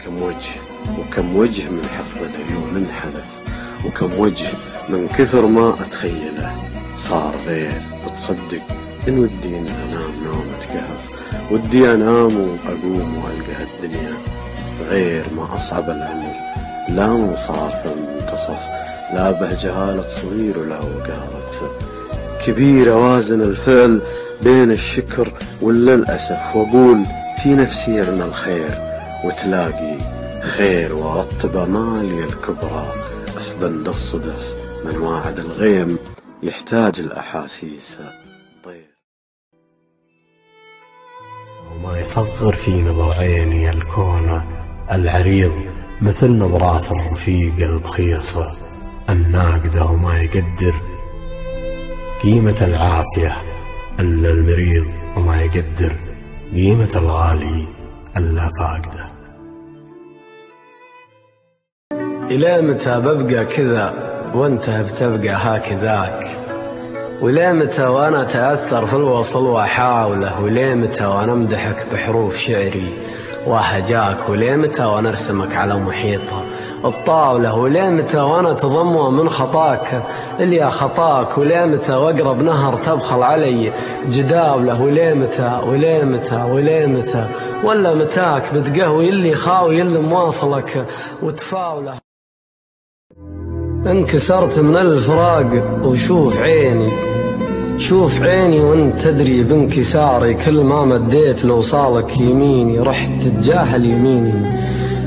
كم وجه وكم وجه من حفظ العيون انحذف، وكم وجه من كثر ما أتخيله صار غير. تصدق إن ودي إن أنام نومة كهف، ودي أنام وأقوم وألقى الدنيا غير ما أصعب الأمر لا من صار في المنتصف، لا به جهالة صغير ولا وقارة كبير. أوازن الفعل بين الشكر والللأسف، وأقول في نفسي اعمل خير وتلاقي خير، وأرتب أمالي الكبرى في بند الصدف. من واعد الغيم يحتاج الأحاسيس طير، وما يصغر في نظر عيني الكون العريض مثل نظرات الرفيق البخيصة الناقدة، وما يقدر قيمة العافية إلا المريض، وما يقدر قيمة الغالي إلا فاقده. إلى متى ببقى كذا وانت بتبقى هكذاك؟ وليه متى وانا أتأثر في الوصل وأحاوله؟ وليه متى وانا أمدحك بحروف شعري وهجاك؟ وليه متى وانا أرسمك على محيطه الطاولة؟ وليه متى وانا تضمى من خطاك اللي خطاك؟ وليه متى واقرب نهر تبخل علي جداوله؟ وليه متى وليه متى وليه متى؟ ولا متاك بتقهوي اللي خاوي اللي مواصلك وتفاوله؟ انكسرت من الفراق وشوف عيني، شوف عيني وانت تدري بانكساري، كل ما مديت لو صالك يميني رحت تتجاهل يميني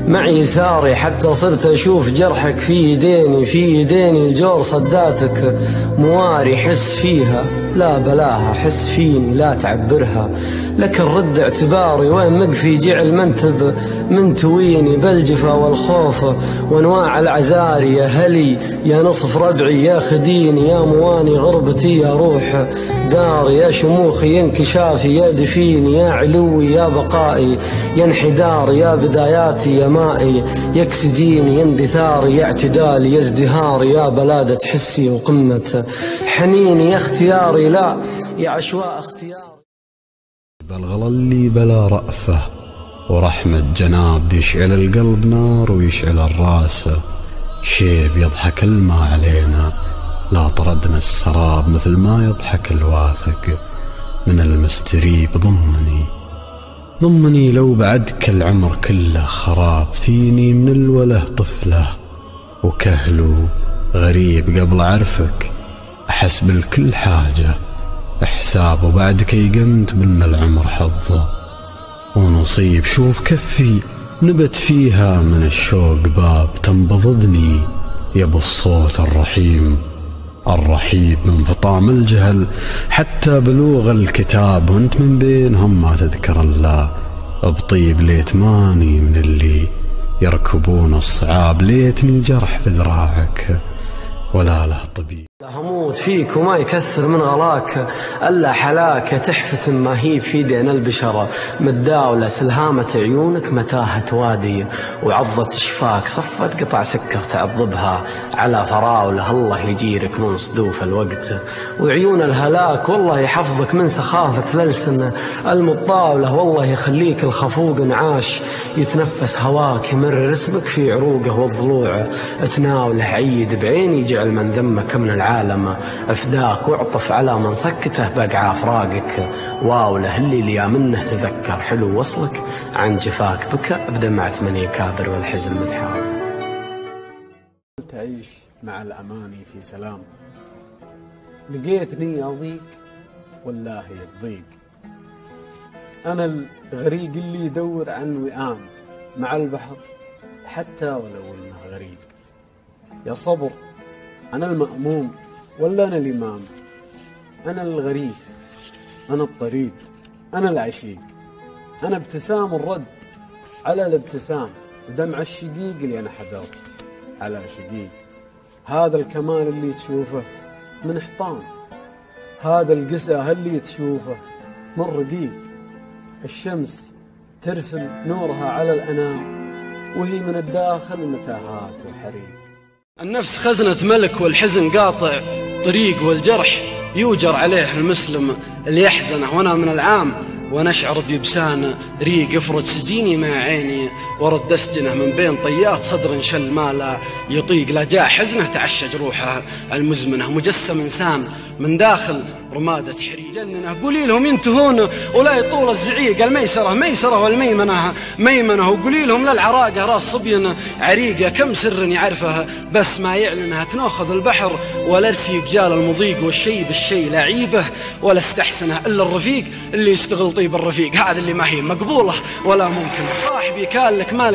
مع يساري، حتى صرت أشوف جرحك في يديني، في يديني الجور صداتك مواري. حس فيها لا بلاها، حس فيني لا تعبرها، لكن رد اعتباري وين مقفي جعل منتب من تويني بالجفا والخوف وانواع العزاري. يا هلي يا نصف ربعي يا خديني، يا مواني غربتي يا روح داري، يا شموخي يا انكشافي يا دفيني، يا علوي يا بقائي يا انحداري، يا بداياتي يا مائي يا اكسجيني، يا اندثاري يا اعتدالي يا ازدهاري، يا بلادة حسي وقمة حنيني، يا اختياري لا يا عشواء اختياري. بلغل اللي بلا رأفة ورحمة جناب، يشعل القلب نار ويشعل الراس شيب، يضحك الماء علينا لا طردنا السراب، مثل ما يضحك الواثق من المستريب. ضمني لو بعدك العمر كله خراب، فيني من الوله طفله وكهلو غريب، قبل أعرفك أحس بالكل حاجة حساب، وبعدك يقمت بأن العمر حظه ونصيب. شوف كفي نبت فيها من الشوق باب، تنبضضني يا ابو الصوت الرحيم الرحيب، من فطام الجهل حتى بلوغ الكتاب، وانت من بينهم ما تذكر الله بطيب. ليت ماني من اللي يركبون الصعاب، ليتني جرح في ذراعك ولا له طبيب. هموت فيك وما يكثر من غلاك ألا حلاك، تحفة مهيب في دين البشرة متداولة، سلهامة عيونك متاهة وادي، وعضة شفاك صفت قطع سكر تعضبها على فراولة. الله يجيرك من صدوف الوقت وعيون الهلاك، والله يحفظك من سخافة الألسن المطاولة، والله يخليك الخفوق نعاش يتنفس هواك، يمرر اسمك في عروقه والضلوع تناوله. عيد بعيني جعل من ذمك من العالم أفداك، واعطف على من سكته بقع فراقك واوله. اللي يا منه تذكر حلو وصلك عن جفاك، بكى بدمعة من يكابر والحزن متحاول. تعيش مع الأماني في سلام، لقيتني أضيق والله يضيق، أنا الغريق اللي يدور عن وئام مع البحر حتى ولو إنه غريق. يا صبر أنا المأموم ولا أنا الإمام؟ أنا الغريب، أنا الطريد، أنا العشيق، أنا ابتسام الرد على الابتسام، ودمع الشقيق اللي أنا حذر على شقيق. هذا الكمال اللي تشوفه من حطام، هذا القسى اللي تشوفه من رقيق. الشمس ترسل نورها على الأنام، وهي من الداخل متاهات وحريق. النفس خزنة ملك والحزن قاطع طريق، والجرح يوجر عليه المسلم اللي يحزنه. وانا من العام ونشعر بيبسان ريق يفرد سجيني مع عيني، ورد أسجنه من بين طيات صدر شل ما لا يطيق، لا جاء حزنه تعشى جروحه المزمنه، مجسم إنسان من داخل رمادة حريق جننه. قولي لهم ينتهون ولا يطول الزعيق، الميسرة ميسرة والميمنة ميمنة، وقولي لهم للعراقة راس صبي عريقة، كم سر يعرفه بس ما يعلنها، تناخذ البحر ولا ارسي بجال المضيق، والشي بالشي لا عيبه ولا استحسنه إلا الرفيق اللي يستغل طيب الرفيق، هذا اللي ما هي مقبولة ولا ممكن. صاحبي كان لك مال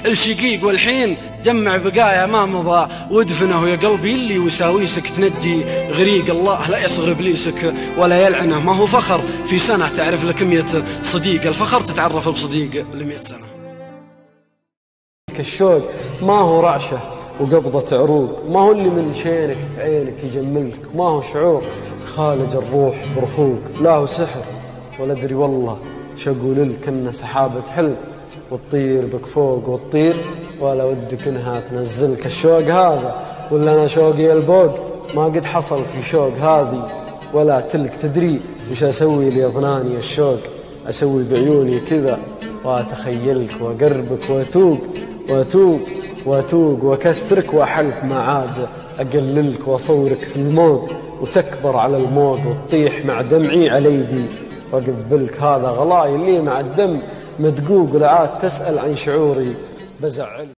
الشقيق والحين جمع بقايا ما مضى وادفنه يا قلبي، اللي وساويسك تنجي غريق، الله لا يصغر ابليسك ولا يلعنه، ما هو فخر في سنة تعرف لك 100 صديق، الفخر تتعرف بصديق ل100 سنة. الشوق ما هو رعشة وقبضة عروق، ما هو اللي من شينك في عينك يجملك، ما هو شعور خالج الروح برفوق، لا هو سحر ولا ادري والله شقول لك انه سحابة حلم، وتطير بك فوق وتطير ولا ودك انها تنزلك. الشوق هذا ولا انا شوقي البوق، ما قد حصل في شوق هذه ولا تلك. تدري وش اسوي لاظناني الشوق؟ اسوي بعيوني كذا واتخيلك واقربك واتوق واكثرك واحلف ما عاد اقللك، واصورك في الموج وتكبر على الموج وتطيح مع دمعي على يدي، واقبلك هذا غلاي اللي مع الدم مدقوق، ولا عاد تسأل عن شعوري بزعل.